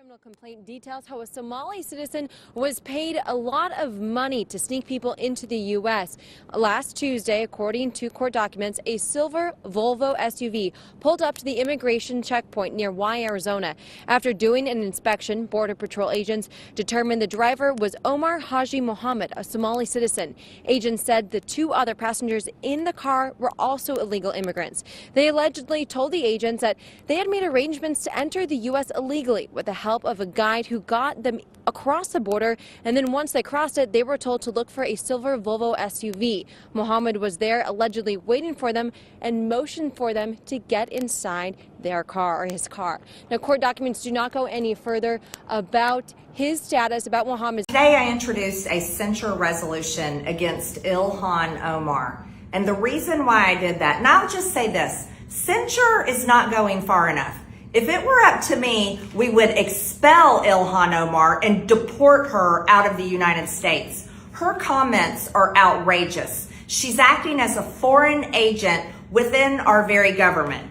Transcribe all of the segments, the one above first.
Criminal complaint details how a Somali citizen was paid a lot of money to sneak people into the U.S. Last Tuesday, according to court documents, a silver Volvo SUV pulled up to the immigration checkpoint near Y, Arizona. After doing an inspection, Border Patrol agents determined the driver was Omar Haji Mohammed, a Somali citizen. Agents said the two other passengers in the car were also illegal immigrants. They allegedly told the agents that they had made arrangements to enter the U.S. illegally with the help of a guide who got them across the border, and then once they crossed it, they were told to look for a silver Volvo SUV. Mohammed was there allegedly waiting for them and motioned for them to get inside their car, or his car. Now, court documents do not go any further about his status, about Mohammed. Today I introduced a censure resolution against Ilhan Omar. And the reason why I did that, and I'll just say this, censure is not going far enough. If it were up to me, we would expel Ilhan Omar and deport her out of the United States. Her comments are outrageous. She's acting as a foreign agent within our very government.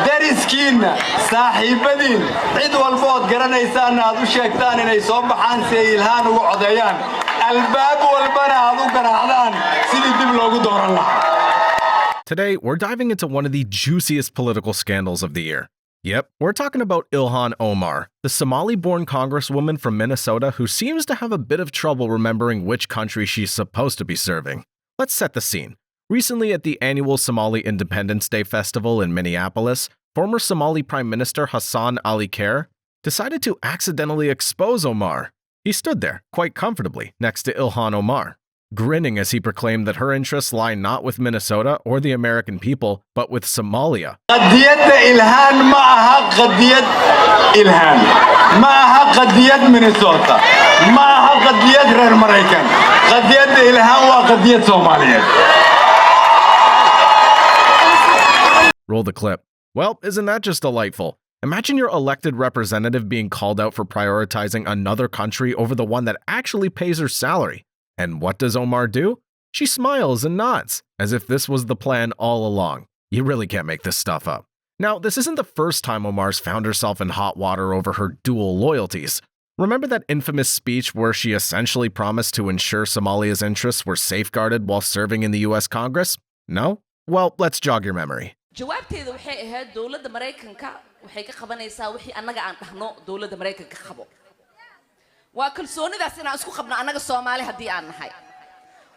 dariskiina saaxiibadiin cid walba ood garanaysaan aad u sheegtaan inay soo baxaan si ay ilhaan ugu codeeyaan albaab walbana aad u garaacdaan sidii dib loogu dooran lahaa. Today, we're diving into one of the juiciest political scandals of the year. Yep, we're talking about Ilhan Omar, the Somali-born congresswoman from Minnesota who seems to have a bit of trouble remembering which country she's supposed to be serving. Let's set the scene. Recently, at the annual Somali Independence Day Festival in Minneapolis, former Somali Prime Minister Hassan Ali Khair decided to accidentally expose Omar. He stood there, quite comfortably, next to Ilhan Omar, grinning as he proclaimed that her interests lie not with Minnesota or the American people, but with Somalia. قضية إلهان معها قضية إلهان معها قضية مينيسوتا معها قضية غير مريكان قضية إلهان وقضية صومالية. Roll the clip. Well, isn't that just delightful? Imagine your elected representative being called out for prioritizing another country over the one that actually pays her salary. And what does Omar do? She smiles and nods, as if this was the plan all along. You really can't make this stuff up. Now, this isn't the first time Omar's found herself in hot water over her dual loyalties. Remember that infamous speech where she essentially promised to ensure Somalia's interests were safeguarded while serving in the US Congress? No? Well, let's jog your memory. jawaabteedu waxay ahayd dawladda Mareykanka waxay ka qabanaysaa wixii annaga aan dhahno dawladda Mareykanka qabo waa kalsoonidaas inaan isku qabno annaga Soomaali hadii aan nahay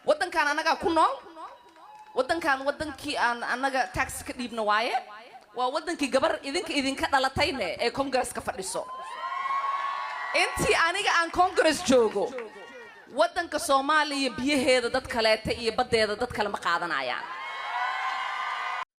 wadankan annaga ku nool wadankan wadankii aan annaga tax ka dhiibno waaye waa wadankii gabar idinka dhalatayne ee Congress ka fadhiso intii aniga aan Congress joogo wadanka Soomaaliya biyaheeda dad kaleeta iyo badeeda dad kale ma qaadanayaan.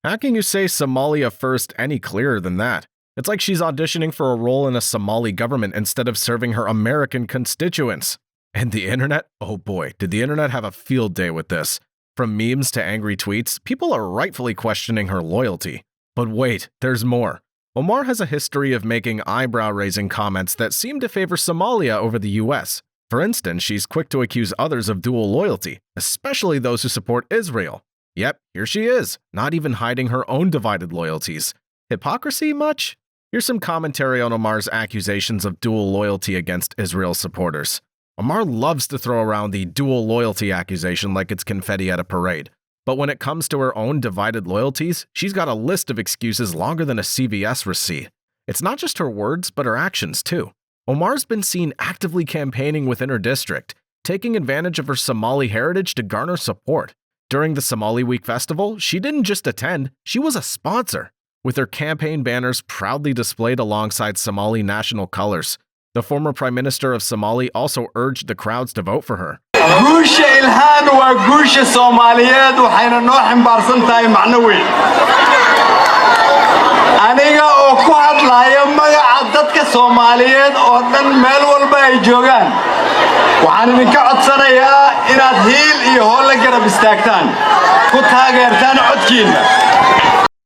How can you say Somalia first any clearer than that? It's like she's auditioning for a role in a Somali government instead of serving her American constituents. And the internet? Oh boy, did the internet have a field day with this. From memes to angry tweets, people are rightfully questioning her loyalty. But wait, there's more. Omar has a history of making eyebrow-raising comments that seem to favor Somalia over the US. For instance, she's quick to accuse others of dual loyalty, especially those who support Israel. Yep, here she is, not even hiding her own divided loyalties. Hypocrisy much? Here's some commentary on Omar's accusations of dual loyalty against Israel supporters. Omar loves to throw around the dual loyalty accusation like it's confetti at a parade. But when it comes to her own divided loyalties, she's got a list of excuses longer than a CVS receipt. It's not just her words, but her actions too. Omar's been seen actively campaigning within her district, taking advantage of her Somali heritage to garner support. During the Somali Week Festival, she didn't just attend, she was a sponsor, with her campaign banners proudly displayed alongside Somali national colors. The former Prime Minister of Somali also urged the crowds to vote for her. guusha ilhaan waa guusha Soomaaliyeed waxayna noo ximbaarsan tahay macno weyn aniga oo ku hadlayo magaca dadka Soomaaliyeed oo dhan meel walba ay joogaan waxaan idinka codsanayaa inaad hiil iyo hool la garab istaagtaan ku taageertaan codkiina.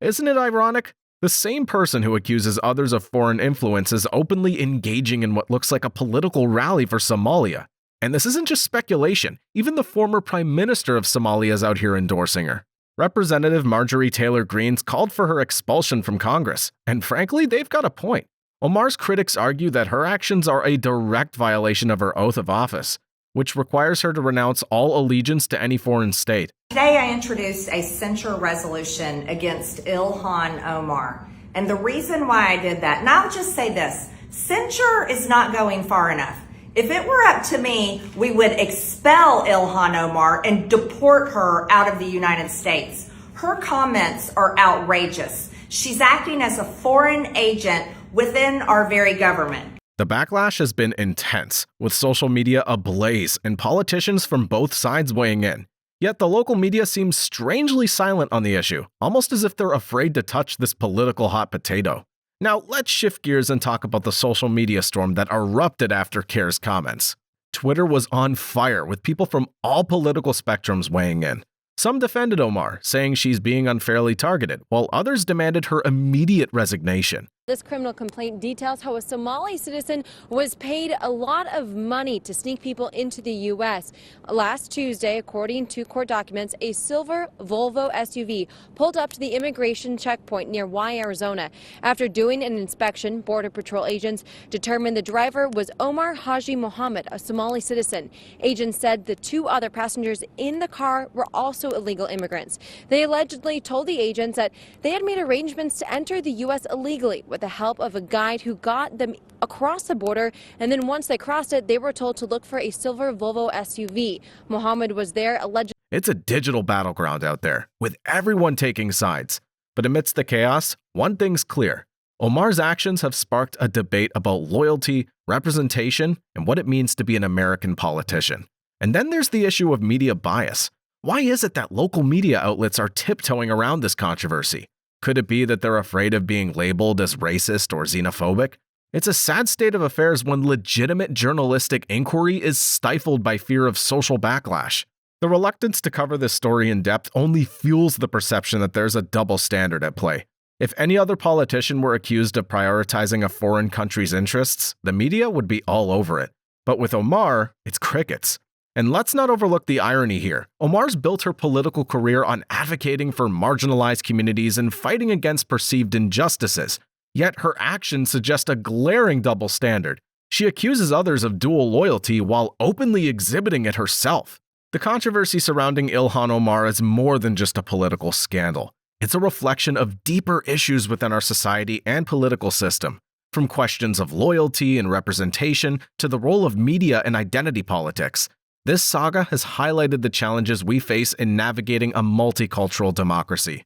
Isn't it ironic? The same person who accuses others of foreign influence is openly engaging in what looks like a political rally for Somalia. And this isn't just speculation. Even the former Prime Minister of Somalia is out here endorsing her. Representative Marjorie Taylor Greene's called for her expulsion from Congress, and frankly, they've got a point. Omar's critics argue that her actions are a direct violation of her oath of office, which requires her to renounce all allegiance to any foreign state. Today I introduced a censure resolution against Ilhan Omar. And the reason why I did that, and I'll just say this, censure is not going far enough. If it were up to me, we would expel Ilhan Omar and deport her out of the United States. Her comments are outrageous. She's acting as a foreign agent within our very government. The backlash has been intense, with social media ablaze and politicians from both sides weighing in. Yet the local media seems strangely silent on the issue, almost as if they're afraid to touch this political hot potato. Now, let's shift gears and talk about the social media storm that erupted after Kerr's comments. Twitter was on fire, with people from all political spectrums weighing in. Some defended Omar, saying she's being unfairly targeted, while others demanded her immediate resignation. This criminal complaint details how a Somali citizen was paid a lot of money to sneak people into the U.S. Last Tuesday, according to court documents, a silver Volvo SUV pulled up to the immigration checkpoint near Y, Arizona. After doing an inspection, Border Patrol agents determined the driver was Omar Haji Mohammed, a Somali citizen. Agents said the two other passengers in the car were also illegal immigrants. They allegedly told the agents that they had made arrangements to enter the U.S. illegally with the help of a guide who got them across the border, and then once they crossed it, they were told to look for a silver Volvo SUV. Mohammed was there allegedly. It's a digital battleground out there, with everyone taking sides. But amidst the chaos, one thing's clear. Omar's actions have sparked a debate about loyalty, representation, and what it means to be an American politician. And then there's the issue of media bias. Why is it that local media outlets are tiptoeing around this controversy? Could it be that they're afraid of being labeled as racist or xenophobic? It's a sad state of affairs when legitimate journalistic inquiry is stifled by fear of social backlash. The reluctance to cover this story in depth only fuels the perception that there's a double standard at play. If any other politician were accused of prioritizing a foreign country's interests, the media would be all over it. But with Omar, it's crickets. And let's not overlook the irony here. Omar's built her political career on advocating for marginalized communities and fighting against perceived injustices. Yet her actions suggest a glaring double standard. She accuses others of dual loyalty while openly exhibiting it herself. The controversy surrounding Ilhan Omar is more than just a political scandal. It's a reflection of deeper issues within our society and political system, from questions of loyalty and representation to the role of media and identity politics. This saga has highlighted the challenges we face in navigating a multicultural democracy.